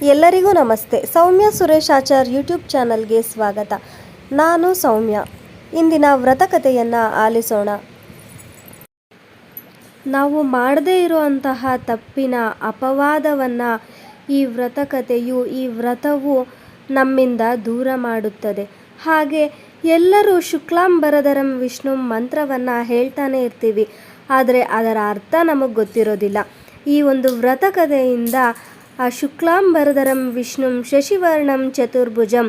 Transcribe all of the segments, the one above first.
ಎಲ್ಲರಿಗೂ ನಮಸ್ತೆ. ಸೌಮ್ಯ ಸುರೇಶ್ ಆಚಾರ್ ಯೂಟ್ಯೂಬ್ ಚಾನಲ್ಗೆ ಸ್ವಾಗತ. ನಾನು ಸೌಮ್ಯ. ಇಂದಿನ ವ್ರತಕಥೆಯನ್ನು ಆಲಿಸೋಣ. ನಾವು ಮಾಡದೇ ಇರುವಂತಹ ತಪ್ಪಿನ ಅಪವಾದವನ್ನು ಈ ವ್ರತಕಥೆಯು, ಈ ವ್ರತವು ನಮ್ಮಿಂದ ದೂರ ಮಾಡುತ್ತದೆ. ಹಾಗೆ ಎಲ್ಲರೂ ಶುಕ್ಲಾಂಬರಧರಂ ವಿಷ್ಣು ಮಂತ್ರವನ್ನು ಹೇಳ್ತಾನೆ ಇರ್ತೀವಿ, ಆದರೆ ಅದರ ಅರ್ಥ ನಮಗೆ ಗೊತ್ತಿರೋದಿಲ್ಲ. ಈ ಒಂದು ವ್ರತಕಥೆಯಿಂದ ಆ ಶುಕ್ಲಾಂಬರಧರಂ ವಿಷ್ಣುಂ ಶಶಿವರ್ಣಂ ಚತುರ್ಭುಜಂ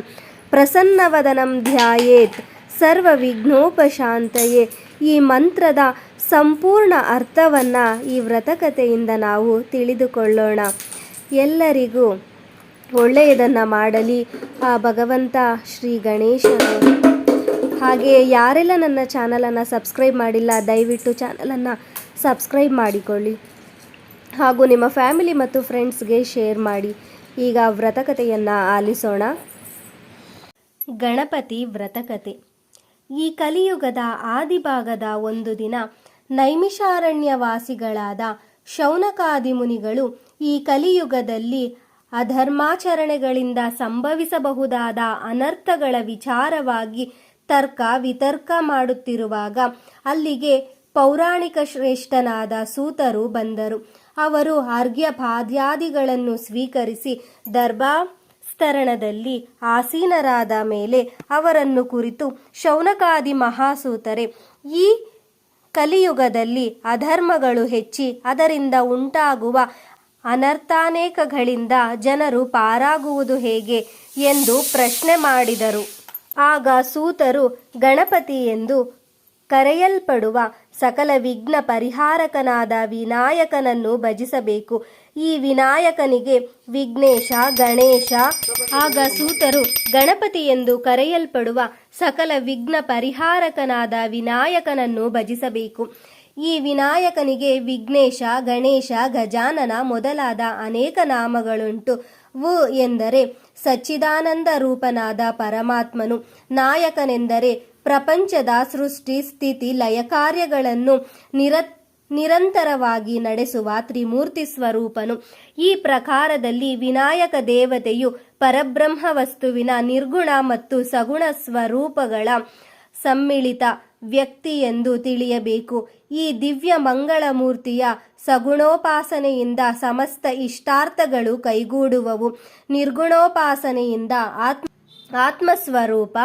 ಪ್ರಸನ್ನವದನಂ ಧ್ಯಾಯೇತ್ ಸರ್ವ ವಿಘ್ನೋಪಶಾಂತಯೇ, ಈ ಮಂತ್ರದ ಸಂಪೂರ್ಣ ಅರ್ಥವನ್ನು ಈ ವ್ರತಕಥೆಯಿಂದ ನಾವು ತಿಳಿದುಕೊಳ್ಳೋಣ. ಎಲ್ಲರಿಗೂ ಒಳ್ಳೆಯದನ್ನು ಮಾಡಲಿ ಆ ಭಗವಂತ ಶ್ರೀ ಗಣೇಶನು. ಹಾಗೆ ಯಾರೆಲ್ಲ ನನ್ನ ಚಾನಲನ್ನು ಸಬ್ಸ್ಕ್ರೈಬ್ ಮಾಡಿಲ್ಲ, ದಯವಿಟ್ಟು ಚಾನಲನ್ನು ಸಬ್ಸ್ಕ್ರೈಬ್ ಮಾಡಿಕೊಳ್ಳಿ. ಹಾಗೂ ನಿಮ್ಮ ಫ್ಯಾಮಿಲಿ ಮತ್ತು ಫ್ರೆಂಡ್ಸ್ಗೆ ಶೇರ್ ಮಾಡಿ. ಈಗ ವ್ರತಕಥೆಯನ್ನು ಆಲಿಸೋಣ. ಗಣಪತಿ ವ್ರತಕಥೆ. ಈ ಕಲಿಯುಗದ ಆದಿಭಾಗದ ಒಂದು ದಿನ ನೈಮಿಷಾರಣ್ಯವಾಸಿಗಳಾದ ಶೌನಕಾದಿ ಮುನಿಗಳು ಈ ಕಲಿಯುಗದಲ್ಲಿ ಅಧರ್ಮಾಚರಣೆಗಳಿಂದ ಸಂಭವಿಸಬಹುದಾದ ಅನರ್ಥಗಳ ವಿಚಾರವಾಗಿ ತರ್ಕ ವಿತರ್ಕ ಮಾಡುತ್ತಿರುವಾಗ ಅಲ್ಲಿಗೆ ಪೌರಾಣಿಕ ಶ್ರೇಷ್ಠನಾದ ಸೂತರು ಬಂದರು. ಅವರು ಅರ್ಘ್ಯಪಾದ್ಯಾದಿಗಳನ್ನು ಸ್ವೀಕರಿಸಿ ದರ್ಭಾಸ್ತರಣದಲ್ಲಿ ಆಸೀನರಾದ ಮೇಲೆ ಅವರನ್ನು ಕುರಿತು, ಶೌನಕಾದಿ ಮಹಾಸೂತರೆ, ಈ ಕಲಿಯುಗದಲ್ಲಿ ಅಧರ್ಮಗಳು ಹೆಚ್ಚಿ ಅದರಿಂದ ಉಂಟಾಗುವ ಅನರ್ಥಾನೇಕಗಳಿಂದ ಜನರು ಪಾರಾಗುವುದು ಹೇಗೆ ಎಂದು ಪ್ರಶ್ನೆ ಮಾಡಿದರು. ಆಗ ಸೂತರು ಗಣಪತಿ ಎಂದು ಕರೆಯಲ್ಪಡುವ ಸಕಲ ವಿಘ್ನ ಪರಿಹಾರಕನಾದ ವಿನಾಯಕನನ್ನು ಭಜಿಸಬೇಕು. ಈ ವಿನಾಯಕನಿಗೆ ವಿಘ್ನೇಶ, ಗಣೇಶ. ಆಗ ಸೂತರು ಗಣಪತಿ ಎಂದು ಕರೆಯಲ್ಪಡುವ ಸಕಲ ವಿಘ್ನ ಪರಿಹಾರಕನಾದ ವಿನಾಯಕನನ್ನು ಭಜಿಸಬೇಕು. ಈ ವಿನಾಯಕನಿಗೆ ವಿಘ್ನೇಶ, ಗಣೇಶ, ಗಜಾನನ ಮೊದಲಾದ ಅನೇಕ ನಾಮಗಳುಂಟು. ವು ಎಂದರೆ ಸಚ್ಚಿದಾನಂದ ರೂಪನಾದ ಪರಮಾತ್ಮನು. ನಾಯಕನೆಂದರೆ ಪ್ರಪಂಚದ ಸೃಷ್ಟಿ ಸ್ಥಿತಿ ಲಯ ಕಾರ್ಯಗಳನ್ನು ನಿರಂತರವಾಗಿ ನಡೆಸುವ ತ್ರಿಮೂರ್ತಿ ಸ್ವರೂಪನು. ಈ ಪ್ರಕಾರದಲ್ಲಿ ವಿನಾಯಕ ದೇವತೆಯು ಪರಬ್ರಹ್ಮ ವಸ್ತುವಿನ ನಿರ್ಗುಣ ಮತ್ತು ಸಗುಣ ಸ್ವರೂಪಗಳ ಸಮ್ಮಿಳಿತ ವ್ಯಕ್ತಿ ಎಂದು ತಿಳಿಯಬೇಕು. ಈ ದಿವ್ಯ ಮಂಗಳ ಮೂರ್ತಿಯ ಸಗುಣೋಪಾಸನೆಯಿಂದ ಸಮಸ್ತ ಇಷ್ಟಾರ್ಥಗಳು ಕೈಗೂಡುವವು. ನಿರ್ಗುಣೋಪಾಸನೆಯಿಂದ ಆತ್ಮಸ್ವರೂಪ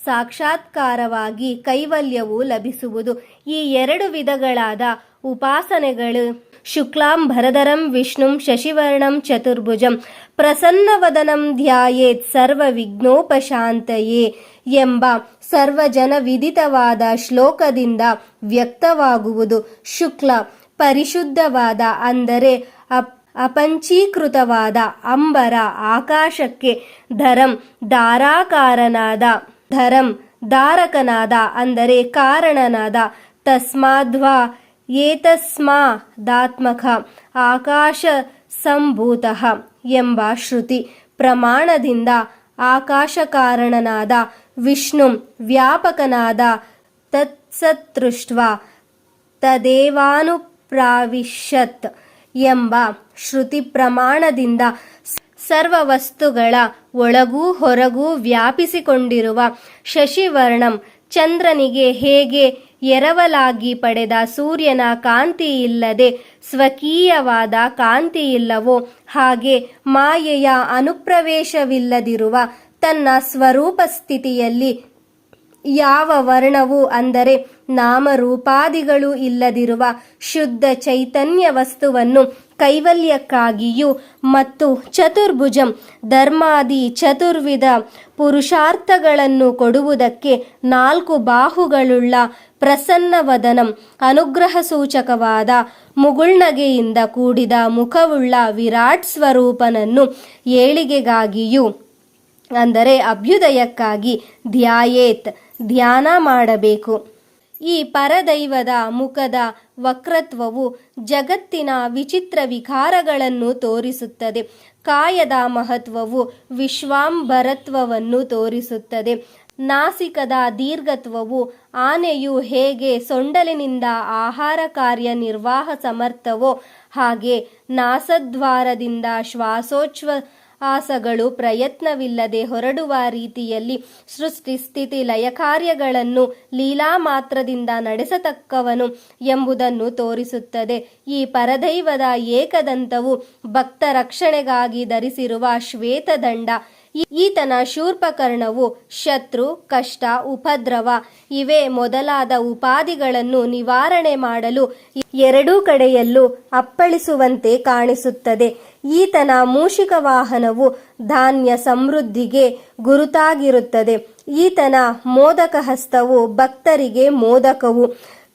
ಸಾಕ್ಷಾತ್ಕಾರವಾಗಿ ಕೈವಲ್ಯವು ಲಭಿಸುವುದು. ಈ ಎರಡು ವಿಧಗಳಾದ ಉಪಾಸನೆಗಳು ಶುಕ್ಲಾಂಬರಧರಂ ವಿಷ್ಣುಂ ಶಶಿವರ್ಣಂ ಚತುರ್ಭುಜಂ ಪ್ರಸನ್ನವದನಂ ಧ್ಯಾಯೇತ್ ಸರ್ವ ವಿಘ್ನೋಪಶಾಂತಯೇ ಎಂಬ ಸರ್ವಜನ ವಿದಿತವಾದ ಶ್ಲೋಕದಿಂದ ವ್ಯಕ್ತವಾಗುವುದು. ಶುಕ್ಲ ಪರಿಶುದ್ಧವಾದ, ಅಂದರೆ ಅಪಂಚೀಕೃತವಾದ, ಅಂಬರ ಆಕಾಶಕ್ಕೆ, ಧರಂ ಧಾರಾಕಾರನಾದ, ಧರಂ ಧಾರಕನಾದ, ಅಂದರೆ ಕಾರಣನಾದ, ತಸ್ಮಾದ್ವಾ ಏತಸ್ಮಾದಾತ್ಮಕ ಆಕಾಶ ಸಂಭೂತಃ ಎಂಬ ಶ್ರುತಿ ಪ್ರಮಾಣದಿಂದ ಆಕಾಶ ಕಾರಣನಾದ ವಿಷ್ಣು ವ್ಯಾಪಕನಾದ ತತ್ಸದೃಷ್ಟ್ವಾ ತದೇವಾನುಪ್ರಾವಿಶತ್ ಎಂಬ ಶ್ರುತಿ ಪ್ರಮಾಣದಿಂದ ಸರ್ವ ವಸ್ತುಗಳ ಒಳಗೂ ಹೊರಗೂ ವ್ಯಾಪಿಸಿಕೊಂಡಿರುವ ಶಶಿವರ್ಣಂ, ಚಂದ್ರನಿಗೆ ಹೇಗೆ ಎರವಲಾಗಿ ಪಡೆದ ಸೂರ್ಯನ ಕಾಂತಿ ಇಲ್ಲದೆ ಸ್ವಕೀಯವಾದ ಕಾಂತಿ ಇಲ್ಲವೋ ಹಾಗೆ ಮಾಯೆಯ ಅನುಪ್ರವೇಶವಿಲ್ಲದಿರುವ ತನ್ನ ಸ್ವರೂಪ ಸ್ಥಿತಿಯಲ್ಲಿ ಯಾವ ವರ್ಣವು, ಅಂದರೆ ನಾಮರೂಪಾದಿಗಳು ಇಲ್ಲದಿರುವ ಶುದ್ಧ ಚೈತನ್ಯ ವಸ್ತುವನ್ನು ಕೈವಲ್ಯಕ್ಕಾಗಿಯೂ ಮತ್ತು ಚತುರ್ಭುಜಂ ಧರ್ಮಾದಿ ಚತುರ್ವಿಧ ಪುರುಷಾರ್ಥಗಳನ್ನು ಕೊಡುವುದಕ್ಕೆ 4 ಬಾಹುಗಳುಳ್ಳ ಪ್ರಸನ್ನವದನಂ ಅನುಗ್ರಹ ಸೂಚಕವಾದ ಮುಗುಳ್ನಗೆಯಿಂದ ಕೂಡಿದ ಮುಖವುಳ್ಳ ವಿರಾಟ್ ಸ್ವರೂಪನನ್ನು ಏಳಿಗೆಗಾಗಿಯೂ, ಅಂದರೆ ಅಭ್ಯುದಯಕ್ಕಾಗಿ ಧ್ಯಾಯೇತ್ ಧ್ಯಾನ ಮಾಡಬೇಕು. ಈ ಪರದೈವದ ಮುಖದ ವಕ್ರತ್ವವು ಜಗತ್ತಿನ ವಿಚಿತ್ರ ವಿಕಾರಗಳನ್ನು ತೋರಿಸುತ್ತದೆ. ಕಾಯದ ಮಹತ್ವವು ವಿಶ್ವಾಂಬರತ್ವವನ್ನು ತೋರಿಸುತ್ತದೆ. ನಾಸಿಕದ ದೀರ್ಘತ್ವವು ಆನೆಯು ಹೇಗೆ ಸೊಂಡಲಿನಿಂದ ಆಹಾರ ಕಾರ್ಯ ನಿರ್ವಾಹ ಸಮರ್ಥವೋ ಹಾಗೆ ನಾಸದ್ವಾರದಿಂದ ಆಸಗಳು ಪ್ರಯತ್ನವಿಲ್ಲದೆ ಹೊರಡುವ ರೀತಿಯಲ್ಲಿ ಸೃಷ್ಟಿ ಸ್ಥಿತಿ ಲಯ ಕಾರ್ಯಗಳನ್ನು ಲೀಲಾ ಮಾತ್ರದಿಂದ ನಡೆಸತಕ್ಕವನು ಎಂಬುದನ್ನು ತೋರಿಸುತ್ತದೆ. ಈ ಪರದೈವದ ಏಕದಂತವು ಭಕ್ತ ರಕ್ಷಣೆಗಾಗಿ ಧರಿಸಿರುವ ಶ್ವೇತದಂಡ. ಈತನ ಶೂರ್ಪಕರ್ಣವು ಶತ್ರು, ಕಷ್ಟ, ಉಪದ್ರವ ಇವೇ ಮೊದಲಾದ ಉಪಾಧಿಗಳನ್ನು ನಿವಾರಣೆ ಮಾಡಲು ಎರಡೂ ಕಡೆಯಲ್ಲೂ ಅಪ್ಪಳಿಸುವಂತೆ ಕಾಣಿಸುತ್ತದೆ. ಈತನ ಮೂಷಿಕ ವಾಹನವು ಧಾನ್ಯ ಸಮೃದ್ಧಿಗೆ ಗುರುತಾಗಿರುತ್ತದೆ. ಈತನ ಮೋದಕ ಹಸ್ತವು ಭಕ್ತರಿಗೆ ಮೋದಕವು,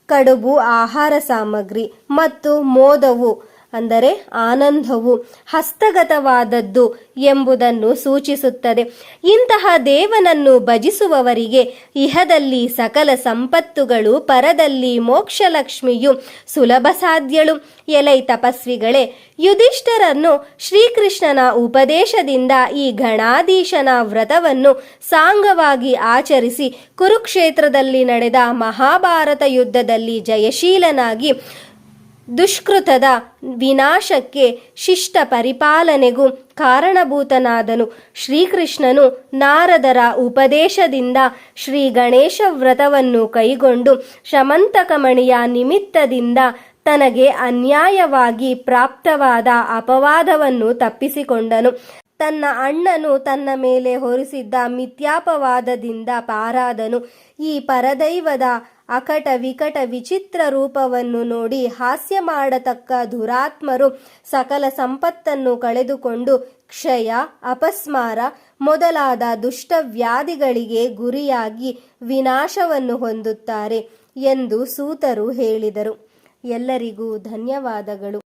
ಕಡುಬು ಆಹಾರ ಸಾಮಗ್ರಿ ಮತ್ತು ಮೋದವು ಅಂದರೆ ಆನಂದವು ಹಸ್ತಗತವಾದದ್ದು ಎಂಬುದನ್ನು ಸೂಚಿಸುತ್ತದೆ. ಇಂತಹ ದೇವನನ್ನು ಭಜಿಸುವವರಿಗೆ ಇಹದಲ್ಲಿ ಸಕಲ ಸಂಪತ್ತುಗಳು, ಪರದಲ್ಲಿ ಮೋಕ್ಷಲಕ್ಷ್ಮಿಯು ಸುಲಭ ಸಾಧ್ಯಳು. ಎಲೈ ತಪಸ್ವಿಗಳೇ, ಯುಧಿಷ್ಠರನ್ನು ಶ್ರೀಕೃಷ್ಣನ ಉಪದೇಶದಿಂದ ಈ ಗಣಾಧೀಶನ ವ್ರತವನ್ನು ಸಾಂಗವಾಗಿ ಆಚರಿಸಿ ಕುರುಕ್ಷೇತ್ರದಲ್ಲಿ ನಡೆದ ಮಹಾಭಾರತ ಯುದ್ಧದಲ್ಲಿ ಜಯಶೀಲನಾಗಿ ದುಷ್ಕೃತದ ವಿನಾಶಕ್ಕೆ ಶಿಷ್ಟ ಪರಿಪಾಲನೆಗೂ ಕಾರಣಭೂತನಾದನು. ಶ್ರೀಕೃಷ್ಣನು ನಾರದರ ಉಪದೇಶದಿಂದ ಶ್ರೀ ಗಣೇಶ ವ್ರತವನ್ನು ಕೈಗೊಂಡು ಶಮಂತಕಮಣಿಯ ನಿಮಿತ್ತದಿಂದ ತನಗೆ ಅನ್ಯಾಯವಾಗಿ ಪ್ರಾಪ್ತವಾದ ಅಪವಾದವನ್ನು ತಪ್ಪಿಸಿಕೊಂಡನು. ತನ್ನ ಅಣ್ಣನು ತನ್ನ ಮೇಲೆ ಹೊರಿಸಿದ್ದ ಮಿಥ್ಯಾಪವಾದದಿಂದ ಪಾರಾದನು. ಈ ಪರದೈವದ ಅಕಟ ವಿಕಟ ವಿಚಿತ್ರ ರೂಪವನ್ನು ನೋಡಿ ಹಾಸ್ಯ ಮಾಡತಕ್ಕ ದುರಾತ್ಮರು ಸಕಲ ಸಂಪತ್ತನ್ನು ಕಳೆದುಕೊಂಡು ಕ್ಷಯ, ಅಪಸ್ಮಾರ ಮೊದಲಾದ ದುಷ್ಟವ್ಯಾಧಿಗಳಿಗೆ ಗುರಿಯಾಗಿ ವಿನಾಶವನ್ನು ಹೊಂದುತ್ತಾರೆ ಎಂದು ಸೂತರು ಹೇಳಿದರು. ಎಲ್ಲರಿಗೂ ಧನ್ಯವಾದಗಳು.